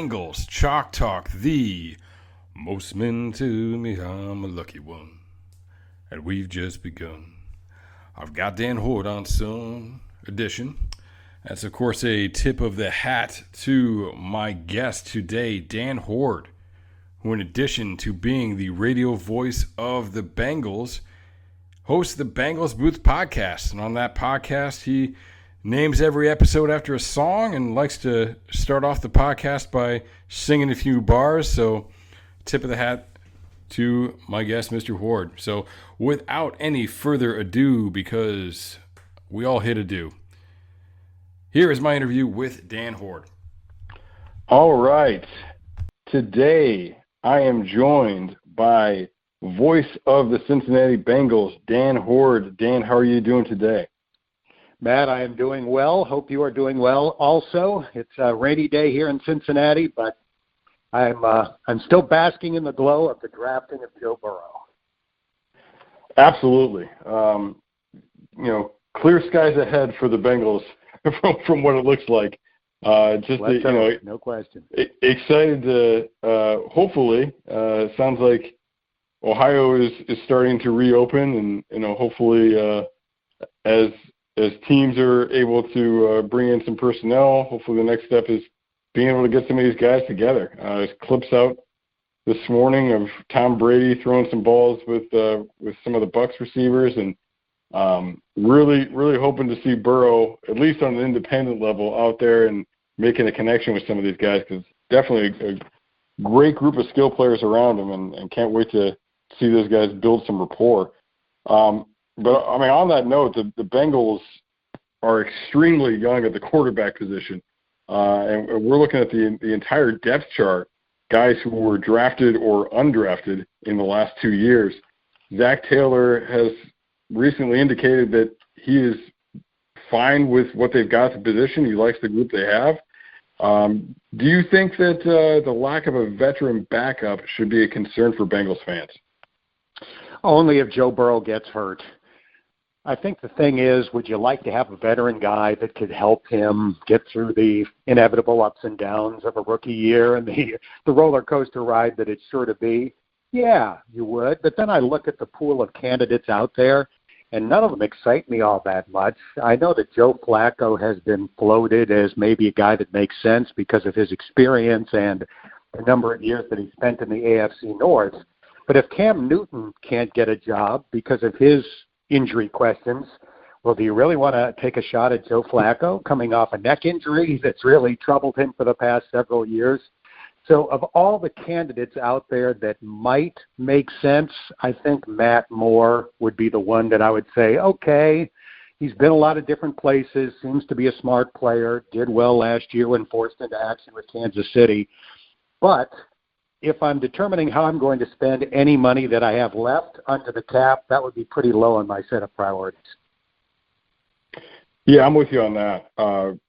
Bengals Chalk Talk, the most men to me, I'm a lucky one, and we've just begun. I've got Dan Hoard on some edition. That's, of course, a tip of the hat to my guest today, Dan Hoard, who, in addition to being the radio voice of the Bengals, hosts the Bengals Booth podcast. And on that podcast, he names every episode after a song and likes to start off the podcast by singing a few bars. So, tip of the hat to my guest, Mr. Hoard. So, without any further ado, because we all hit ado, here is my interview with Dan Hoard. All right. Today, I am joined by voice of the Cincinnati Bengals, Dan Hoard. Dan, how are you doing today? Matt, I am doing well. Hope you are doing well also. It's a rainy day here in Cincinnati, but I'm still basking in the glow of the drafting of Joe Burrow. Absolutely. Clear skies ahead for the Bengals from what it looks like. No question. Excited to hopefully. Sounds like Ohio is starting to reopen, and hopefully as teams are able to bring in some personnel, hopefully the next step is being able to get some of these guys together. There's clips out this morning of Tom Brady throwing some balls with some of the Bucs receivers, and really hoping to see Burrow, at least on an independent level, out there and making a connection with some of these guys, because definitely a great group of skill players around him, and can't wait to see those guys build some rapport. But, on that note, the Bengals are extremely young at the quarterback position, and we're looking at the entire depth chart, guys who were drafted or undrafted in the last 2 years. Zach Taylor has recently indicated that he is fine with what they've got at the position. He likes the group they have. Do you think that the lack of a veteran backup should be a concern for Bengals fans? Only if Joe Burrow gets hurt. I think the thing is, would you like to have a veteran guy that could help him get through the inevitable ups and downs of a rookie year and the roller coaster ride that it's sure to be? Yeah, you would. But then I look at the pool of candidates out there, and none of them excite me all that much. I know that Joe Flacco has been floated as maybe a guy that makes sense because of his experience and the number of years that he spent in the AFC North. But if Cam Newton can't get a job because of his injury questions, well, do you really want to take a shot at Joe Flacco coming off a neck injury that's really troubled him for the past several years? So of all the candidates out there that might make sense, I think Matt Moore would be the one that I would say, okay, he's been a lot of different places, seems to be a smart player, did well last year when forced into action with Kansas City. But if I'm determining how I'm going to spend any money that I have left under the cap, that would be pretty low on my set of priorities. Yeah, I'm with you on that.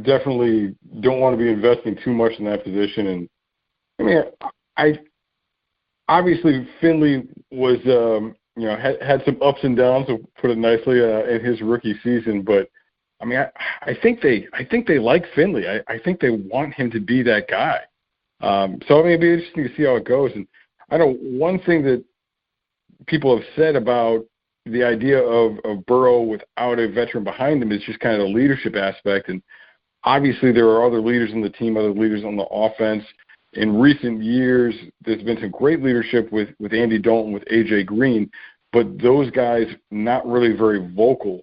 Definitely don't want to be investing too much in that position. And obviously Finley was had some ups and downs, to put it nicely, in his rookie season. But I think they like Finley. I think they want him to be that guy. So it'd be interesting to see how it goes. And I know one thing that people have said about the idea of Burrow without a veteran behind him is just kind of the leadership aspect. And obviously there are other leaders in the team, other leaders on the offense. In recent years, there's been some great leadership with Andy Dalton, with A.J. Green, but those guys not really very vocal.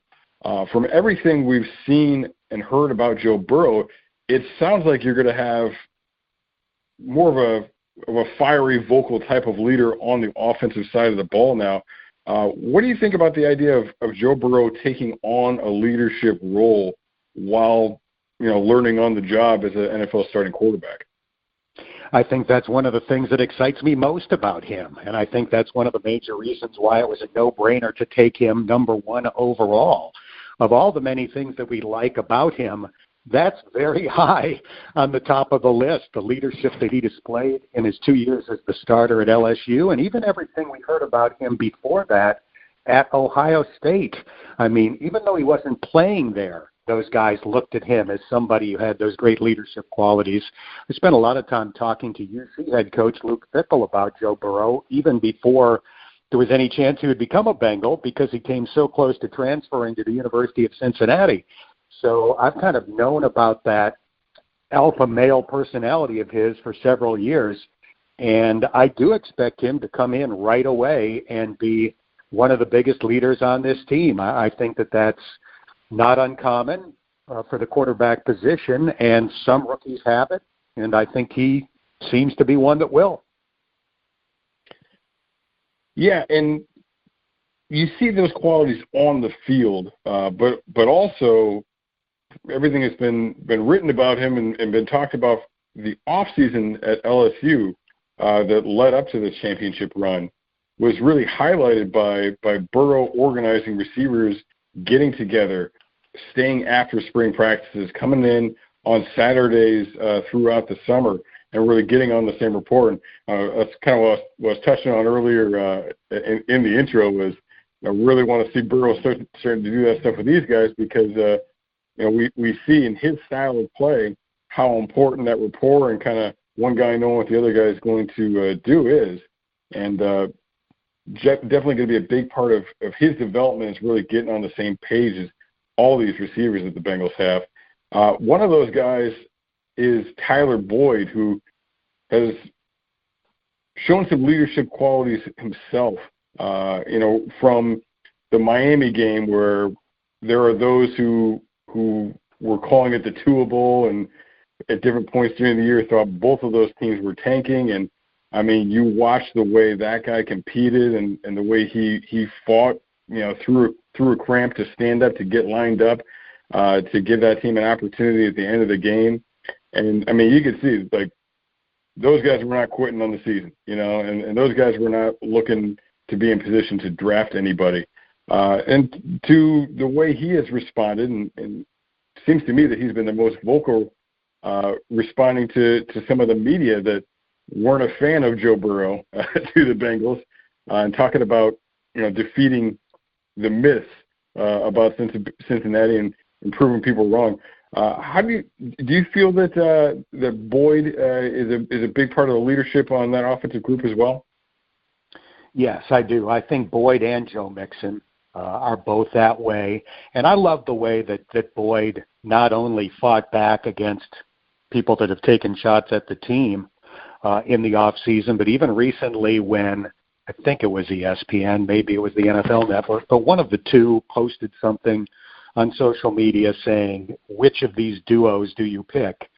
From everything we've seen and heard about Joe Burrow, it sounds like you're going to have more of a fiery vocal type of leader on the offensive side of the ball now. What do you think about the idea of Joe Burrow taking on a leadership role while learning on the job as an NFL starting quarterback? I think that's one of the things that excites me most about him, and I think that's one of the major reasons why it was a no-brainer to take him number one overall. Of all the many things that we like about him, that's very high on the top of the list, the leadership that he displayed in his 2 years as the starter at LSU, and even everything we heard about him before that at Ohio State. Even though he wasn't playing there those guys looked at him as somebody who had those great leadership qualities. I spent a lot of time talking to UC head coach Luke Fickell about Joe Burrow, even before there was any chance he would become a Bengal, because he came so close to transferring to the University of Cincinnati. So I've kind of known about that alpha male personality of his for several years, and I do expect him to come in right away and be one of the biggest leaders on this team. I think that that's not uncommon for the quarterback position, and some rookies have it, and I think he seems to be one that will. Yeah, and you see those qualities on the field, but also everything has been written about him and been talked about the offseason at LSU that led up to this championship run was really highlighted by Burrow organizing receivers, getting together, staying after spring practices, coming in on Saturdays throughout the summer, and really getting on the same report. And that's kind of what I was touching on earlier in the intro was I really want to see Burrow starting to do that stuff with these guys because we see in his style of play how important that rapport and kind of one guy knowing what the other guy is going to do is. And definitely going to be a big part of his development is really getting on the same page as all these receivers that the Bengals have. One of those guys is Tyler Boyd, who has shown some leadership qualities himself, from the Miami game where there are those who were calling it the Tuable and at different points during the year thought both of those teams were tanking. And, I mean, you watch the way that guy competed and the way he fought, through a cramp to stand up, to get lined up, to give that team an opportunity at the end of the game. And, I mean, you could see, like, those guys were not quitting on the season, and those guys were not looking to be in position to draft anybody. And to the way he has responded, and it seems to me that he's been the most vocal responding to some of the media that weren't a fan of Joe Burrow to the Bengals and talking about, defeating the myths about Cincinnati and proving people wrong. How do you feel that Boyd is a big part of the leadership on that offensive group as well? Yes, I do. I think Boyd and Joe Mixon are both that way, and I love the way that Boyd not only fought back against people that have taken shots at the team in the off season, but even recently when I think it was ESPN, maybe it was the NFL Network, but one of the two posted something on social media saying, which of these duos do you pick?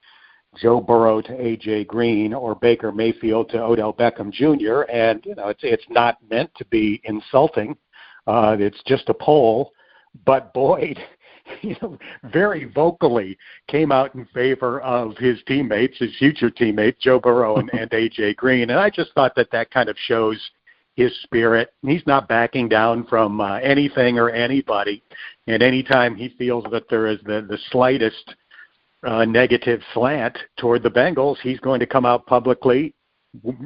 Joe Burrow to A.J. Green or Baker Mayfield to Odell Beckham Jr.? And, it's not meant to be insulting. It's just a poll. But Boyd, very vocally came out in favor of his teammates, his future teammates, Joe Burrow and A.J. Green. And I just thought that kind of shows his spirit. He's not backing down from anything or anybody. And anytime he feels that there is the slightest negative slant toward the Bengals, he's going to come out publicly,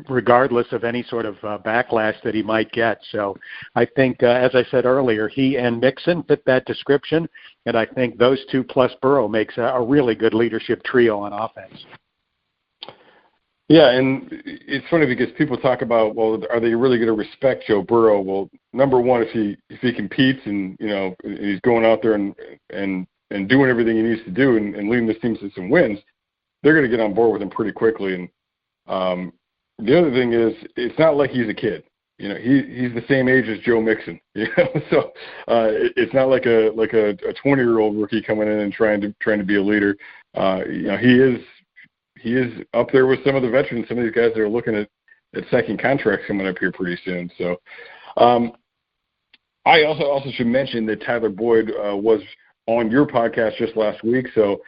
regardless of any sort of backlash that he might get. So I think, as I said earlier, he and Mixon fit that description, and I think those two plus Burrow makes a really good leadership trio on offense. Yeah, and it's funny because people talk about, well, are they really going to respect Joe Burrow? Well, number one, if he competes and he's going out there and doing everything he needs to do and leading this team to some wins, they're going to get on board with him pretty quickly. And the other thing is, it's not like he's a kid. He's the same age as Joe Mixon. So it's not like a 20-year-old rookie coming in and trying to be a leader. He is up there with some of the veterans, some of these guys that are looking at second contracts coming up here pretty soon. So I also should mention that Tyler Boyd was on your podcast just last week. So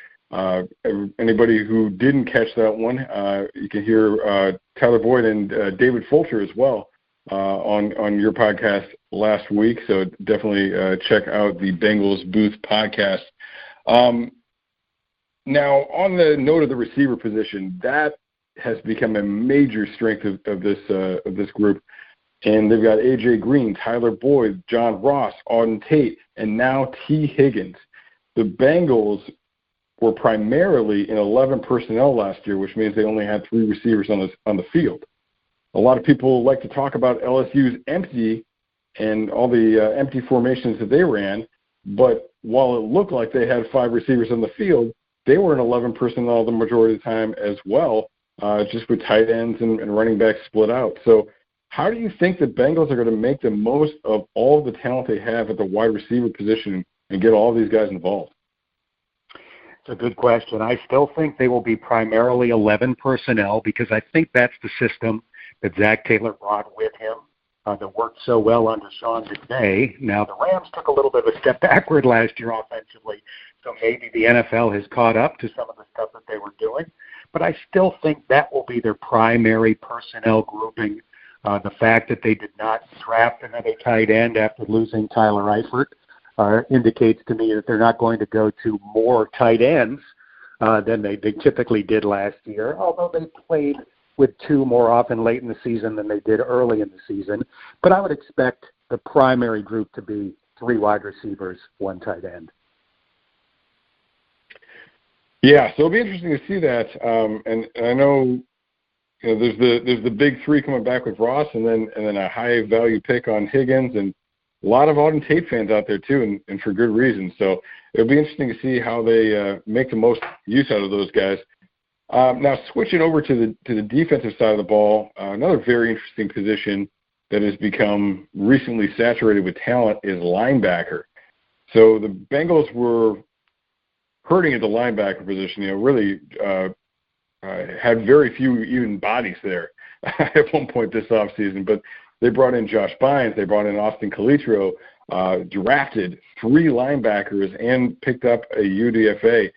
anybody who didn't catch that one, you can hear Tyler Boyd and David Fulcher as well on your podcast last week. So definitely check out the Bengals Booth podcast. Now, on the note of the receiver position, that has become a major strength of this group. And they've got A.J. Green, Tyler Boyd, John Ross, Auden Tate, and now T. Higgins. the Bengals were primarily in 11 personnel last year, which means they only had 3 receivers on the field. A lot of people like to talk about LSU's empty and all the empty formations that they ran, but while it looked like they had 5 receivers on the field, they were in 11 personnel the majority of the time as well, just with tight ends and running backs split out. So how do you think the Bengals are going to make the most of all the talent they have at the wide receiver position and get all these guys involved? It's a good question. I still think they will be primarily 11 personnel because I think that's the system that Zach Taylor brought with him that worked so well under Sean McVay. Now, the Rams took a little bit of a step backward last year offensively, so maybe the NFL has caught up to some of the stuff that they were doing. But I still think that will be their primary personnel grouping. The fact that they did not draft another tight end after losing Tyler Eifert indicates to me that they're not going to go to more tight ends than they typically did last year, although they played with 2 more often late in the season than they did early in the season. But I would expect the primary group to be 3 wide receivers, 1 tight end. Yeah, so it'll be interesting to see that. And I know, there's the big 3 coming back with Ross, and then a high value pick on Higgins, and a lot of Auden Tate fans out there too, and for good reason. So it'll be interesting to see how they make the most use out of those guys. Now switching over to the defensive side of the ball, another very interesting position that has become recently saturated with talent is linebacker. So the Bengals were hurting at the linebacker position. Really had very few even bodies there at one point this offseason, but they brought in Josh Bynes, they brought in Austin Calitro, drafted 3 linebackers, and picked up a UDFA.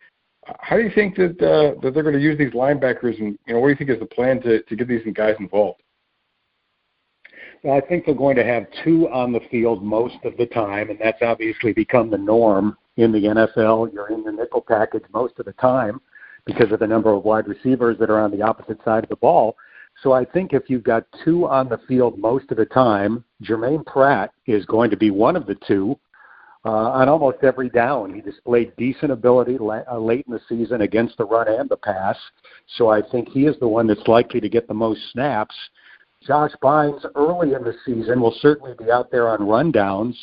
How do you think that they're going to use these linebackers, and what do you think is the plan to get these guys involved? Well, I think they're going to have 2 on the field most of the time, and that's obviously become the norm in the NFL. You're in the nickel package most of the time because of the number of wide receivers that are on the opposite side of the ball. So I think if you've got 2 on the field most of the time, Jermaine Pratt is going to be one of the 2 on almost every down. He displayed decent ability late in the season against the run and the pass, so I think he is the one that's likely to get the most snaps. Josh Bynes early in the season will certainly be out there on rundowns,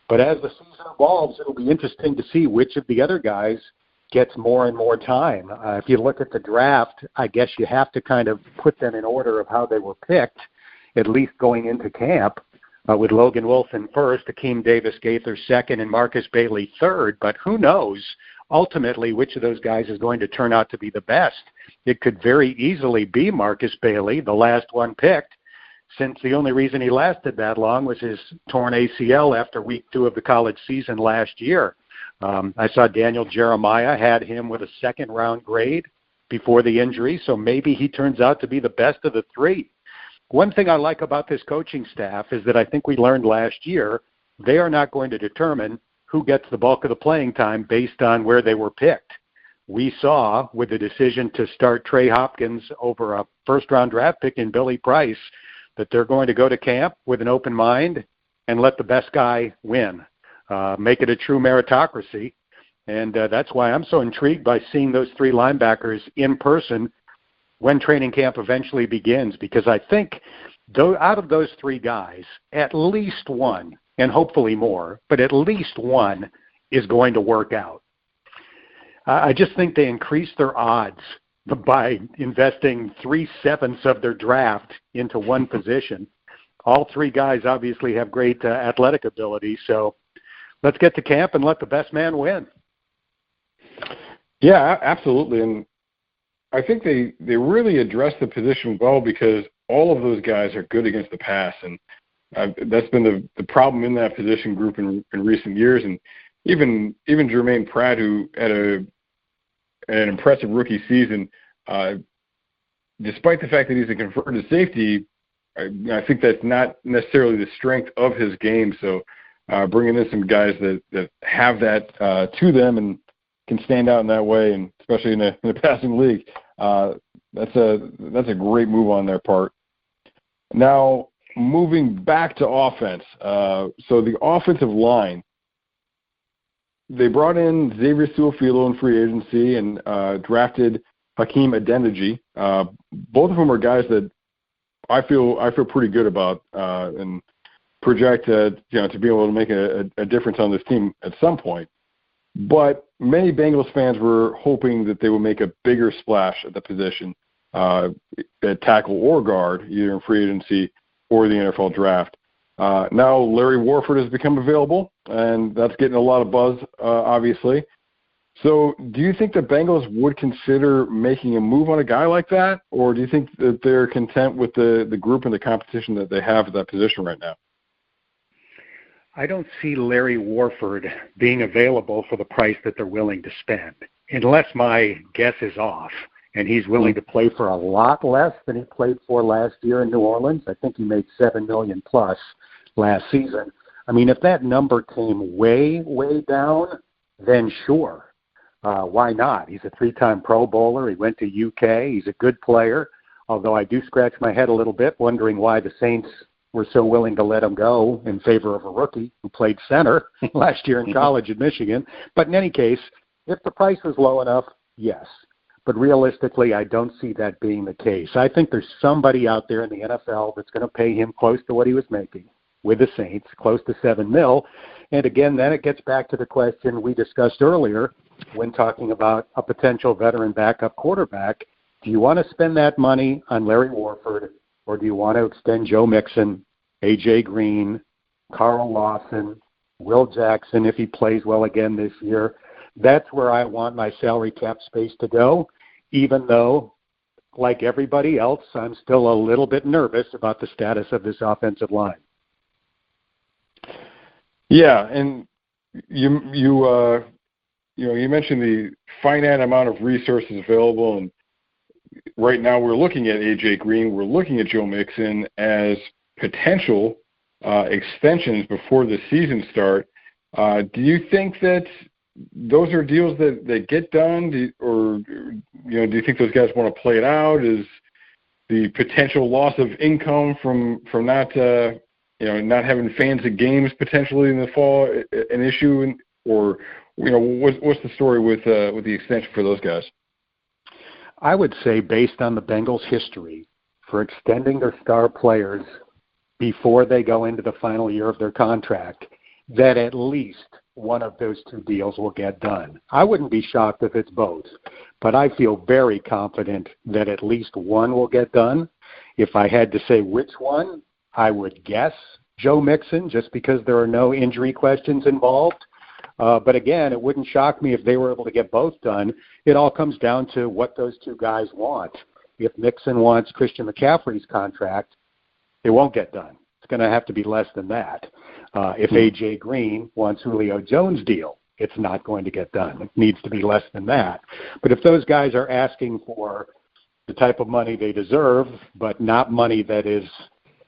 but as the season evolves, it'll be interesting to see which of the other guys gets more and more time. If you look at the draft, I guess you have to kind of put them in order of how they were picked, at least going into camp, with Logan Wilson first, Akeem Davis-Gaither second, and Marcus Bailey third. But who knows ultimately which of those guys is going to turn out to be the best. It could very easily be Marcus Bailey, the last one picked, since the only reason he lasted that long was his torn ACL after week 2 of the college season last year. I saw Daniel Jeremiah had him with a 2nd-round grade before the injury, so maybe he turns out to be the best of the 3. One thing I like about this coaching staff is that I think we learned last year they are not going to determine who gets the bulk of the playing time based on where they were picked. We saw with the decision to start Trey Hopkins over a first-round draft pick in Billy Price that they're going to go to camp with an open mind and let the best guy win. Make it a true meritocracy. And that's why I'm so intrigued by seeing those 3 linebackers in person when training camp eventually begins, because I think out of those 3 guys, at least one, and hopefully more, but at least one is going to work out. I just think they increase their odds by investing 3/7 of their draft into one position. All 3 guys obviously have great athletic ability, so let's get to camp and let the best man win. Yeah, absolutely. And I think they really address the position well because all of those guys are good against the pass. And that's been the problem in that position group in recent years. And even Jermaine Pratt, who had an impressive rookie season, despite the fact that he's a converted safety, I think that's not necessarily the strength of his game. So bringing in some guys that have that to them and can stand out in that way, and especially in the passing league, that's a great move on their part. Now, moving back to offense, so the offensive line, they brought in Xavier Su'a-Filo in free agency and drafted Hakeem Adeniji. Both of them are guys that I feel pretty good about and project to be able to make a difference on this team at some point. But many Bengals fans were hoping that they would make a bigger splash at the position at tackle or guard, either in free agency or the NFL draft. Now Larry Warford has become available, and that's getting a lot of buzz, obviously. So do you think the Bengals would consider making a move on a guy like that, or do you think that they're content with the group and the competition that they have at that position right now? I don't see Larry Warford being available for the price that they're willing to spend, unless my guess is off, and he's willing to play for a lot less than he played for last year in New Orleans. I think he made $7 million plus last season. I mean, if that number came way, way down, then sure. Why not? He's a 3-time Pro Bowler. He went to UK. He's a good player, although I do scratch my head a little bit wondering why the Saints were so willing to let him go in favor of a rookie who played center last year in college at Michigan. But in any case, if the price was low enough, yes. But realistically, I don't see that being the case. I think there's somebody out there in the NFL that's going to pay him close to what he was making with the Saints, close to $7 million. And again, then it gets back to the question we discussed earlier when talking about a potential veteran backup quarterback. Do you want to spend that money on Larry Warford, or do you want to extend Joe Mixon, A.J. Green, Carl Lawson, Will Jackson if he plays well again this year? That's where I want my salary cap space to go, even though, like everybody else, I'm still a little bit nervous about the status of this offensive line. Yeah, and you mentioned the finite amount of resources available, and right now we're looking at A.J. Green, we're looking at Joe Mixon as potential extensions before the season start. Do you think that those are deals that get done, do you think those guys want to play it out? Is the potential loss of income from not not having fans at games potentially in the fall an issue, or what's the story with the extension for those guys? I would say, based on the Bengals' history for extending their star players before they go into the final year of their contract, that at least one of those two deals will get done. I wouldn't be shocked if it's both, but I feel very confident that at least one will get done. If I had to say which one, I would guess Joe Mixon, just because there are no injury questions involved. But again, it wouldn't shock me if they were able to get both done. It all comes down to what those two guys want. If Mixon wants Christian McCaffrey's contract, it won't get done. It's going to have to be less than that. If A.J. Green wants Julio Jones' deal, it's not going to get done. It needs to be less than that. But if those guys are asking for the type of money they deserve, but not money that is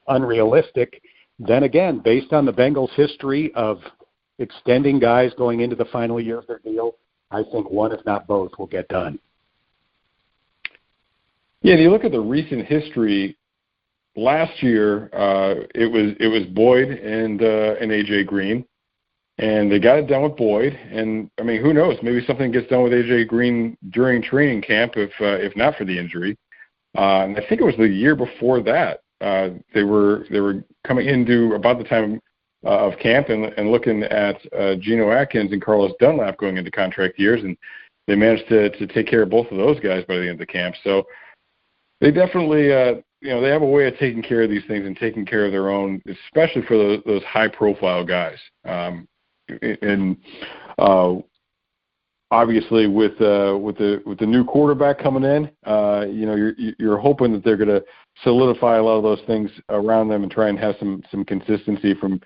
unrealistic, then again, based on the Bengals' history of extending guys going into the final year of their deal, I think one, if not both, will get done. Yeah, if you look at the recent history, last year it was Boyd and A.J. Green, and they got it done with Boyd. And I mean, who knows? Maybe something gets done with A.J. Green during training camp, if not for the injury. And I think it was the year before that. They were coming into about the time of camp and looking at Geno Atkins and Carlos Dunlap going into contract years, and they managed to take care of both of those guys by the end of the camp. So they definitely, they have a way of taking care of these things and taking care of their own, especially for those high-profile guys. And obviously, with the new quarterback coming in, you're hoping that they're going to solidify a lot of those things around them and try and have some consistency from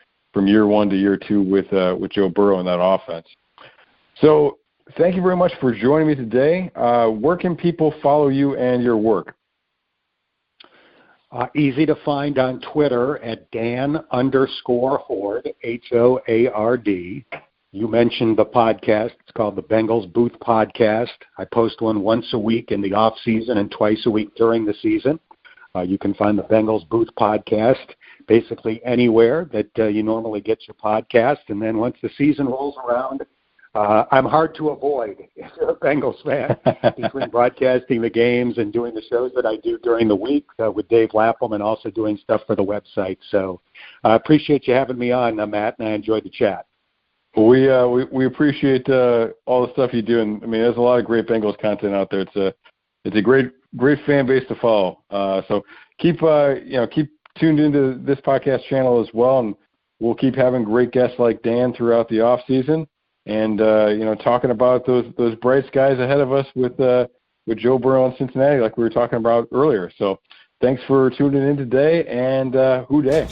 year one to year two with Joe Burrow in that offense. So thank you very much for joining me today. Where can people follow you and your work? Easy to find on Twitter at Dan_Hoard, Hoard. You mentioned the podcast. It's called the Bengals Booth Podcast. I post one once a week in the off season and twice a week during the season. You can find the Bengals Booth Podcast basically anywhere that you normally get your podcast. And then once the season rolls around, I'm hard to avoid if you're a Bengals fan between broadcasting the games and doing the shows that I do during the week with Dave Lapham and also doing stuff for the website. So I appreciate you having me on, Matt, and I enjoyed the chat. Well, we appreciate all the stuff you do, and I mean, there's a lot of great Bengals content out there. It's a great fan base to follow. So keep tuned into this podcast channel as well, and we'll keep having great guests like Dan throughout the off season, and talking about those bright skies ahead of us with Joe Burrow in Cincinnati, like we were talking about earlier. So thanks for tuning in today, and hoo day.